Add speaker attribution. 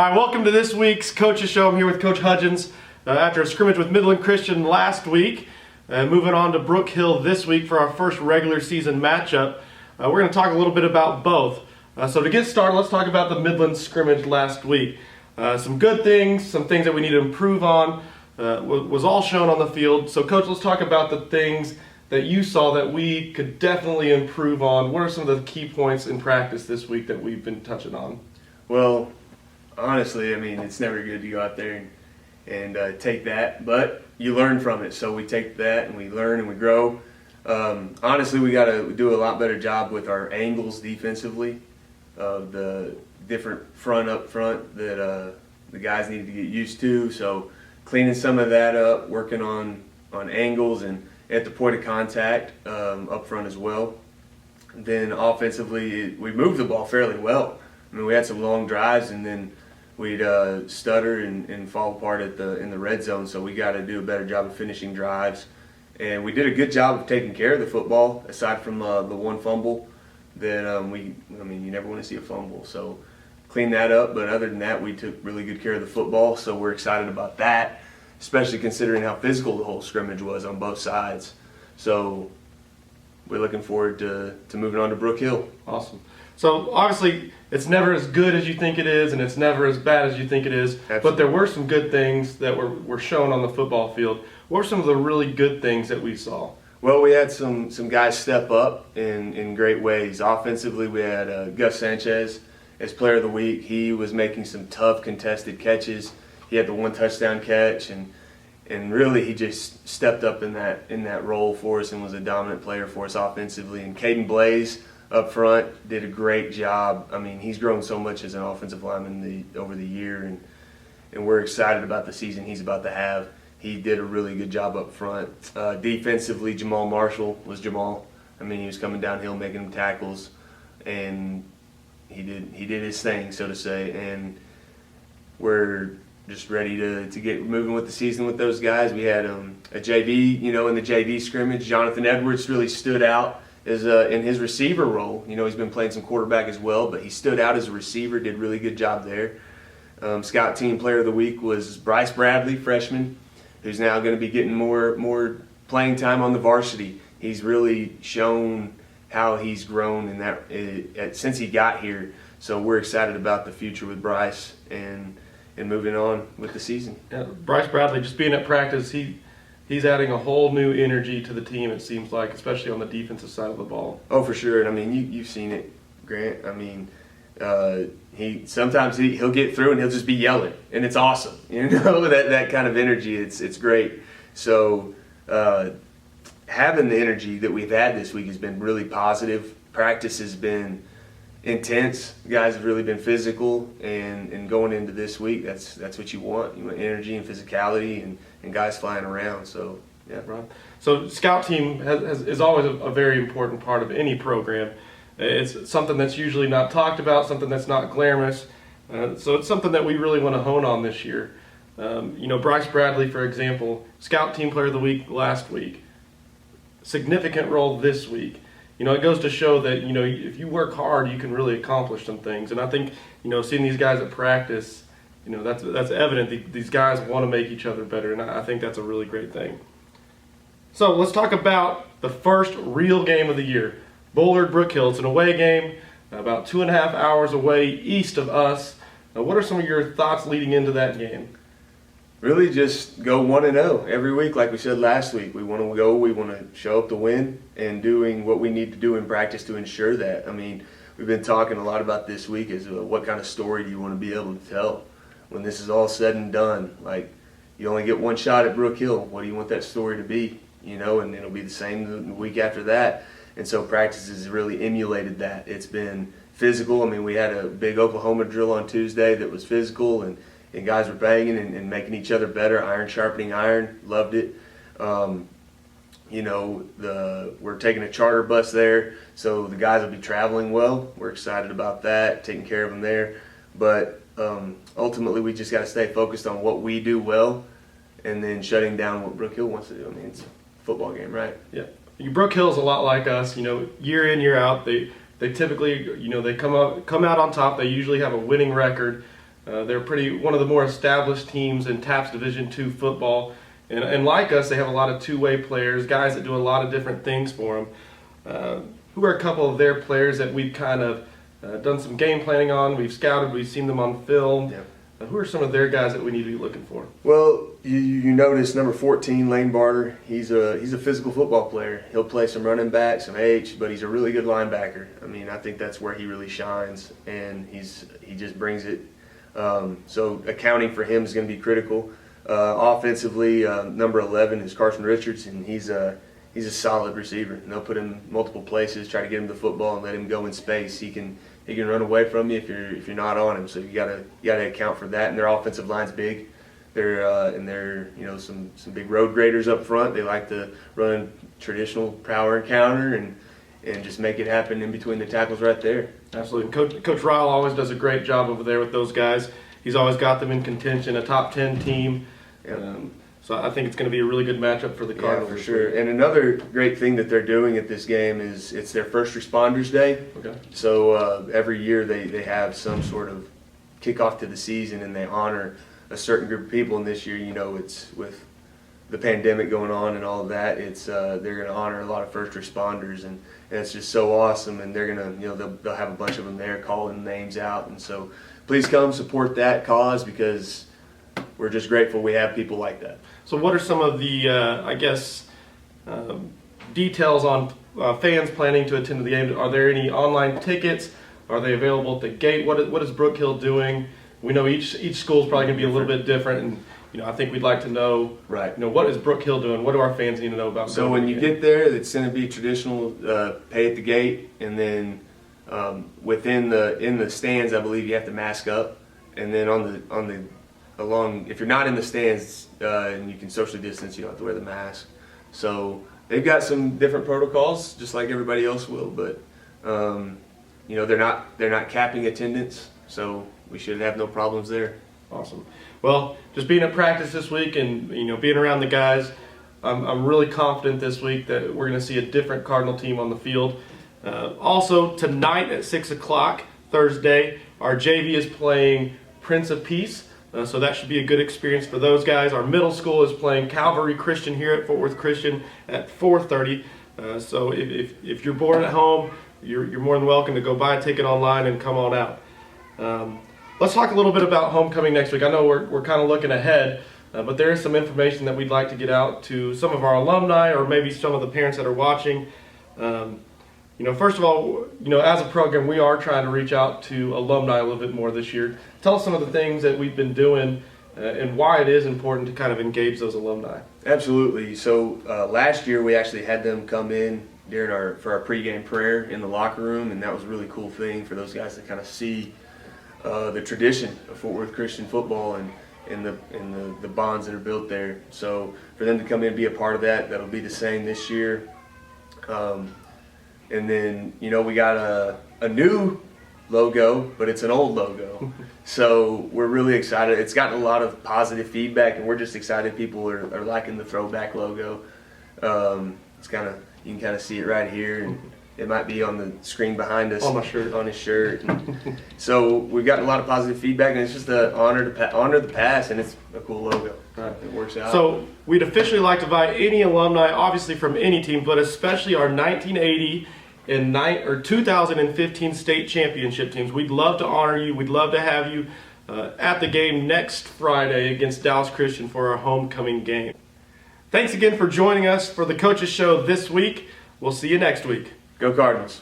Speaker 1: All right, welcome to this week's Coaches Show. I'm here with Coach Hudgens after a scrimmage with Midland Christian last week. Moving on to Brook Hill this week for our first regular season matchup. We're going to talk a little bit about both. So to get started, let's talk about the Midland scrimmage last week. Some good things, some things that we need to improve on was all shown on the field. So Coach, let's talk about the things that you saw that we could definitely improve on. What are some of the key points in practice this week that we've been touching on?
Speaker 2: Well, honestly, I mean, it's never good to go out there and take that, but you learn from it. So we take that and we learn and we grow. Honestly, we got to do a lot better job with our angles defensively, of the different up front that the guys need to get used to. So cleaning some of that up, working on angles and at the point of contact up front as well. Then offensively, we moved the ball fairly well. I mean, we had some long drives and then we'd stutter and fall apart in the red zone. So we got to do a better job of finishing drives. And we did a good job of taking care of the football, aside from the one fumble that you never want to see a fumble. So clean that up. But other than that, we took really good care of the football. So we're excited about that, especially considering how physical the whole scrimmage was on both sides. So we're looking forward to moving on to Brook Hill.
Speaker 1: Awesome. So obviously it's never as good as you think it is and it's never as bad as you think it is.
Speaker 2: Absolutely.
Speaker 1: But there were some good things that were shown on the football field. What were some of the really good things that we saw?
Speaker 2: Well, we had some guys step up in great ways. Offensively, we had Gus Sanchez as Player of the Week. He was making some tough contested catches. He had the one touchdown catch, and really he just stepped up in that role for us and was a dominant player for us offensively. And Caden Blaze up front did a great job. I mean, he's grown so much as an offensive lineman over the year, and we're excited about the season he's about to have. He did a really good job up front. Defensively, Jamal Marshall was Jamal. I mean, he was coming downhill making tackles, and he did his thing, so to say. And we're just ready to get moving with the season with those guys. We had a JV, in the JV scrimmage. Jonathan Edwards really stood out as in his receiver role. He's been playing some quarterback as well, but he stood out as a receiver, did a really good job there. Scout Team Player of the Week was Bryce Bradley, freshman, who's now going to be getting more playing time on the varsity. He's really shown how he's grown in that since he got here. So we're excited about the future with Bryce and moving on with the season.
Speaker 1: Yeah, Bryce Bradley, just being at practice, he's adding a whole new energy to the team, it seems like, especially on the defensive side of the ball.
Speaker 2: Oh, for sure. And I mean, you've seen it, Grant. I mean, he'll get through and he'll just be yelling, and it's awesome. That kind of energy, it's great. So having the energy that we've had this week has been really positive. Practice has been intense. The guys have really been physical, and going into this week, that's what you want. You want energy and physicality and guys flying around. So yeah,
Speaker 1: right. So scout team is always a very important part of any program. It's something that's usually not talked about, something that's not glamorous. So it's something that we really want to hone on this year. Bryce Bradley, for example, Scout Team Player of the Week last week. Significant role this week. It goes to show that, if you work hard, you can really accomplish some things. And I think, seeing these guys at practice, that's evident. These guys want to make each other better, and I think that's a really great thing. So let's talk about the first real game of the year. Bullard Brook Hill. It's an away game, about 2.5 hours away east of us. What are some of your thoughts leading into that game?
Speaker 2: Really just go 1-0 every week, like we said last week. We want to go, we want to show up to win, and doing what we need to do in practice to ensure that. I mean, we've been talking a lot about this week is what kind of story do you want to be able to tell when this is all said and done. Like, you only get one shot at Brook Hill. What do you want that story to be? And it'll be the same the week after that. And so practice has really emulated that. It's been physical. I mean, we had a big Oklahoma drill on Tuesday that was physical, and guys were banging and making each other better, iron sharpening iron. Loved it. We're taking a charter bus there, so the guys will be traveling well. We're excited about that, taking care of them there. But ultimately, we just got to stay focused on what we do well and then shutting down what Brook Hill wants to do. I mean, it's a football game, right?
Speaker 1: Yeah. Brook Hill's a lot like us. Year in, year out, they typically, they come out on top. They usually have a winning record. They're one of the more established teams in TAPS Division II football. And like us, they have a lot of two-way players, guys that do a lot of different things for them. Who are a couple of their players that we've kind of done some game planning on? We've scouted, we've seen them on film.
Speaker 2: Yep.
Speaker 1: Who are some of their guys that we need to be looking for?
Speaker 2: Well, you notice number 14, Lane Barter. He's a physical football player. He'll play some running back, some H, but he's a really good linebacker. I mean, I think that's where he really shines, and he just brings it. So accounting for him is going to be critical. Offensively, number 11 is Carson Richards, and he's a solid receiver. And they'll put him in multiple places, try to get him the football, and let him go in space. He can run away from you if you're not on him. So you gotta account for that. And their offensive line's big. They're some big road graders up front. They like to run traditional power and counter and just make it happen in between the tackles right there.
Speaker 1: Absolutely. Coach Ryle always does a great job over there with those guys. He's always got them in contention, a top 10 team.
Speaker 2: Yep.
Speaker 1: So I think it's going to be a really good matchup for the Cardinals.
Speaker 2: Yeah, for sure. And another great thing that they're doing at this game is it's their First Responders Day.
Speaker 1: Okay.
Speaker 2: So every year they have some sort of kickoff to the season, and they honor a certain group of people. And this year, it's with the pandemic going on and all of that. It's they're going to honor a lot of first responders, and it's just so awesome. And they're going to they'll have a bunch of them there calling names out. And so please come support that cause, because we're just grateful we have people like that.
Speaker 1: So what are some of the, details on fans planning to attend the game? Are there any online tickets? Are they available at the gate? What is Brook Hill doing? We know each school is probably going to be a little bit different, and I think we'd like to know,
Speaker 2: right?
Speaker 1: What is Brook Hill doing? What do our fans need to know about?
Speaker 2: So when you get there, it's going to be traditional pay at the gate, and then in the stands, I believe you have to mask up, and then if you're not in the stands and you can socially distance, you don't have to wear the mask. So they've got some different protocols, just like everybody else will. But they're not capping attendance, so we should have no problems there.
Speaker 1: Awesome. Well, just being at practice this week and being around the guys, I'm really confident this week that we're going to see a different Cardinal team on the field. Also tonight at 6 o'clock Thursday, our JV is playing Prince of Peace. So that should be a good experience for those guys. Our middle school is playing Calvary Christian here at Fort Worth Christian at 4:30. So if you're bored at home, you're more than welcome to go buy a ticket online and come on out. Let's talk a little bit about homecoming next week. I know we're kind of looking ahead, but there is some information that we'd like to get out to some of our alumni or maybe some of the parents that are watching. First of all, as a program, we are trying to reach out to alumni a little bit more this year. Tell us some of the things that we've been doing and why it is important to kind of engage those alumni.
Speaker 2: Absolutely. So last year we actually had them come in for our pregame prayer in the locker room, and that was a really cool thing for those guys to kind of see the tradition of Fort Worth Christian football and the bonds that are built there. So for them to come in and be a part of that'll be the same this year. And then, we got a new logo, but it's an old logo. So we're really excited. It's gotten a lot of positive feedback, and we're just excited people are liking the throwback logo. You can kind of see it right here, and it might be on the screen behind us.
Speaker 1: On my shirt.
Speaker 2: On his shirt. So we've gotten a lot of positive feedback, and it's just an honor the past, and it's a cool logo.
Speaker 1: Right.
Speaker 2: It works out.
Speaker 1: So we'd officially like to invite any alumni, obviously from any team, but especially our 1980 and 2015 state championship teams. We'd love to honor you. We'd love to have you at the game next Friday against Dallas Christian for our homecoming game. Thanks again for joining us for the Coaches Show this week. We'll see you next week.
Speaker 2: Go Cardinals.